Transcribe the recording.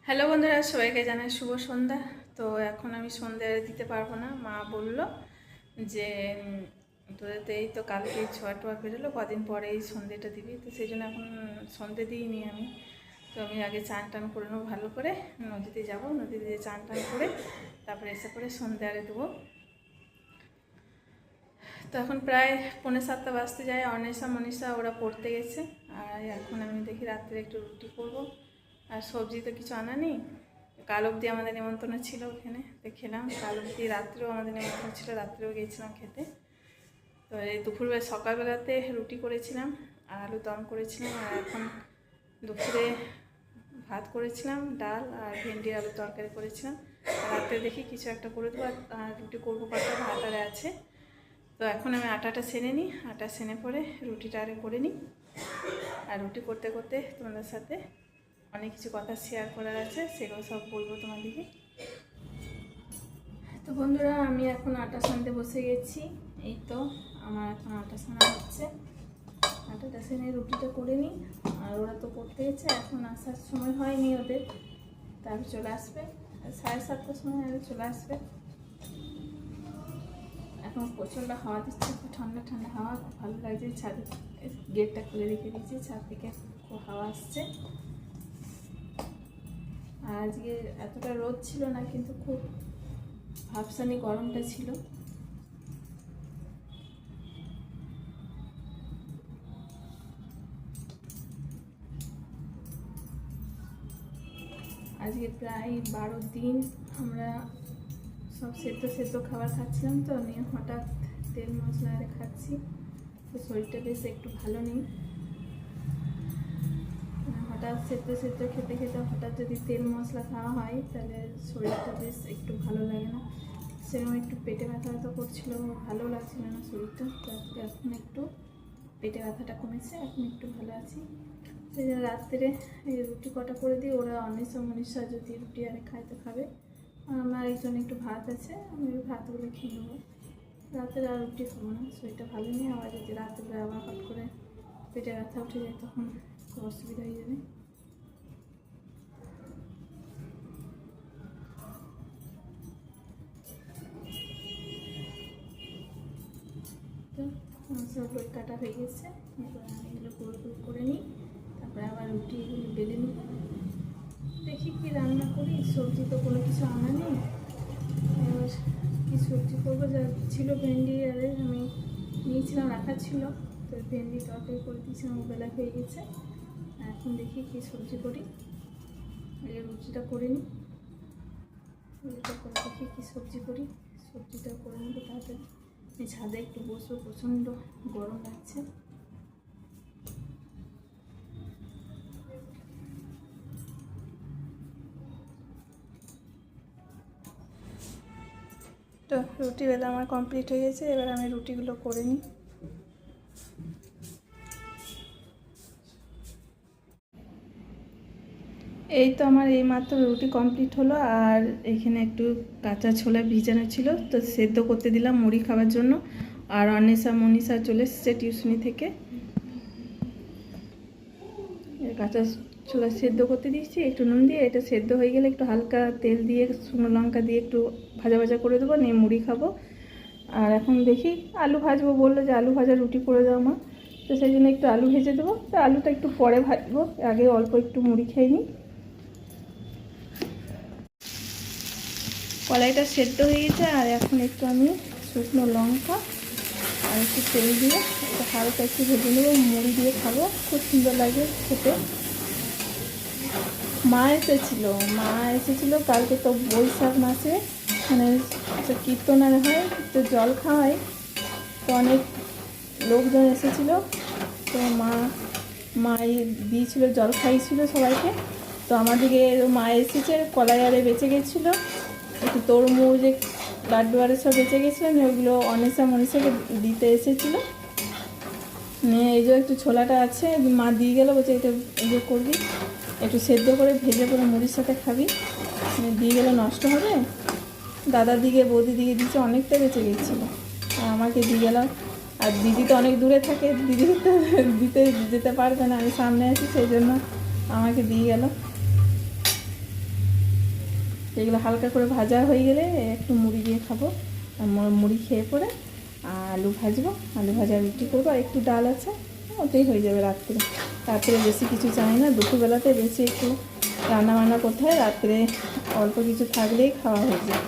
Hello বন্ধুরা, সবাইকে জানাই শুভ সন্ধ্যা। তো এখন আমি সন্ধ্যা দিতে পারবো না, মা বলল যে তোদের তো এই তো কালকে ছোঁয়া টোয়া বেরোলো, কদিন পরে এই সন্ধ্যেটা দিবি, তো সেই জন্য এখন সন্ধ্যে দিইনি আমি। তো আমি আগে চান টান করে নেবো, ভালো করে নদীতে যাবো, নদীতে চান টান করে তারপরে এসে পরে সন্ধ্যে আরে দেবো। তো এখন প্রায় 6:45 বাজতে যায়। অনিশা মনীষা ওরা পড়তে গেছে, আর এখন আমি দেখি রাত্রে একটু রুটি করবো। আর সবজি তো কিছু আনা নেই। কাল অবধি আমাদের নিমন্ত্রণ ছিল, ওখানে তো খেলাম। কাল অবধি রাত্রেও আমাদের নিমন্ত্রণ ছিল, রাত্রেও গিয়েছিলাম খেতে। তো এই দুপুরবেলা সকালবেলাতে রুটি করেছিলাম আর আলু দম করেছিলাম, আর এখন দুপুরে ভাত করেছিলাম, ডাল আর ভেন্ডি আলু তরকারি করেছিলাম। আর রাত্রে দেখি কিছু একটা করে দেবো, আর রুটি করবো কটা, ভাত আর আছে। তো এখন আমি আটাটা সেনে নিই, আটা সেনে পরে রুটিটা আরে করে নিই। আর রুটি করতে করতে তোমাদের সাথে অনেক কিছু কথা শেয়ার করার আছে, সেগুলো সব বলবো তোমাদেরকে। তো বন্ধুরা, আমি এখন আটা সানতে বসে গেছি। এই তো আমার এখন আটা সানা হচ্ছে, আটাটা সেনে রুটিটা করে নিই। আর ওরা তো পড়তে গেছে, এখন আসার সময় হয়নি ওদের, তারপর চলে আসবে 7:30টার সময় চলে আসবে। এখন প্রচণ্ড হাওয়া দিচ্ছে, খুব ঠান্ডা ঠান্ডা হাওয়া, খুব ভালো লাগছে। ছাদে গেটটা খুলে রেখে দিয়েছি, ছাদ থেকে খুব হাওয়া আসছে। আর আজকে এতটা রোদ ছিল না, কিন্তু খুব ভাবসানি গরমটা ছিল। আজকে প্রায় 12 দিন আমরা সব সেদ্ধ খাবার খাচ্ছিলাম, তো নিয়ে হঠাৎ তেল মশলা খাচ্ছি, তো শরীরটা বেশ একটু ভালো নেই। হঠাৎ সেদ্ধ খেতে খেতে হঠাৎ যদি তেল মশলা খাওয়া হয়, তাহলে শরীরটা বেশ একটু ভালো লাগে না। সেরকম একটু পেটে ব্যথা করছিল, ভালো লাগছিল না শরীরটা। তারপরে এখন একটু পেটে ব্যথাটা কমেছে, এখন একটু ভালো আছি। সেই জন্য রাত্রে এই রুটি কটা করে দিই, ওরা অনিশা মনীষা যদি রুটি আরে খায় তো খাবে, আর আমার একজন একটু ভাত আছে, আমি ওই ভাতগুলো খেয়ে নেবো। রাত্রে আর রুটি খাবো না, শরীরটা ভালো নেই। আবার যদি রাত্রে আবার হট করে পেটে ব্যথা উঠে যায়, তখন খুব অসুবিধা হয়ে যাবে। তো সব রোদ কাটা হয়ে গেছে, এবার আমি এগুলো গোল গোল করে নিই, তারপরে আবার রুটি এগুলো বেলে নিই। দেখি কি রান্না করি, সবজি তো কোনো কিছু আনা নেই। এবার কী সবজি করবো, যা ছিল ভেন্ডি আরে আমি নিয়েছিলাম, রাখা ছিল, তো ভেন্ডি তরকারি করে দিয়েছিলাম, বেলা হয়ে গেছে। এখন দেখি কী সবজি করি, এই রুটিটা করে নিই। রুটিটা করে দেখি কী সবজি করি, সবজিটা করে নেবো তাড়াতাড়ি। এই ছাদে একটু বসবো, প্রচণ্ড গরম লাগছে। তো রুটি বেলা আমার কমপ্লিট হয়ে গেছে, এবার আমি রুটিগুলো করে নিই। এই তো আমার এইমাত্র রুটি কমপ্লিট হলো, আর এখানে একটু কাঁচা ছোলা ভিজানো ছিল, তো সেদ্ধ করতে দিলাম মুড়ি খাওয়ার জন্য। আর অনিশা মনীষা চলে এসছে টিউশনি থেকে, কাঁচা ছোলা সেদ্ধ করতে দিয়েছি একটু নুন দিয়ে। এটা সেদ্ধ হয়ে গেলে একটু হালকা তেল দিয়ে শুকনো লঙ্কা দিয়ে একটু ভাজা ভাজা করে দেবো, নিয়ে মুড়ি খাবো। আর এখন দেখি আলু ভাজবো, বললো যে আলু ভাজা রুটি করে দাও মা, তো সেই জন্য একটু আলু ভেজে দেবো। তো আলুটা একটু পরে ভাজবো, আগে অল্প একটু মুড়ি খেয়ে নিই। কড়াইটা সেদ্ধ হয়ে গেছে, আর এখন একটু আমি শুকনো লঙ্কা আর একটু তেল দিয়ে এটা হালকা একটু ভেজে নেবো, মুড়ি দিয়ে খাবো, খুব সুন্দর লাগে খেতে। মা এসেছিলো কালকে, তো বৈশাখ মাসে মানে কীর্তনার হয়, তো জল খাওয়ায়, তো অনেক লোকজন এসেছিলো। তো মা দিয়েছিল, জল খাইয়েছিল সবাইকে। তো আমাদেরকে মা এসেছে, কলাই আরে বেঁচে গেছিলো, একটু তরমুজ লাড্ডু আরে সব বেঁচে গেছিলো, ওইগুলো অনিশা মনীষাকে দিতে এসেছিলো। নিয়ে এই যে একটু ছোলাটা আছে, মা দিয়ে গেলো, বলছে এটা ইয়ে করবি, একটু সেদ্ধ করে ভেজে করে মুড়ির সাথে খাবি, দিয়ে গেলে নষ্ট হবে। দাদার দিকে বৌদি দিকে দিচ্ছে, অনেকটা বেঁচে গেছিলো, আর আমাকে দিয়ে গেলাম। আর দিদি তো অনেক দূরে থাকে, দিদি তো দিতে যেতে পারবে না, আমি সামনে আছি, সেই জন্য আমাকে দিয়ে গেল। এগুলো হালকা করে ভাজা হয়ে গেলে একটু মুড়ি দিয়ে খাবো। মুড়ি খেয়ে পরে আলু ভাজবো, আলু ভাজা রুটি করবো, আর একটু ডাল আছে, ওতেই হয়ে যাবে রাত্রে। রাত্রে বেশি কিছু চাই না, দুপুরবেলাতে বেশি একটু রান্না বান্না করতে হয়, রাত্রে অল্প কিছু থাকলেই খাওয়া হয়ে যায়।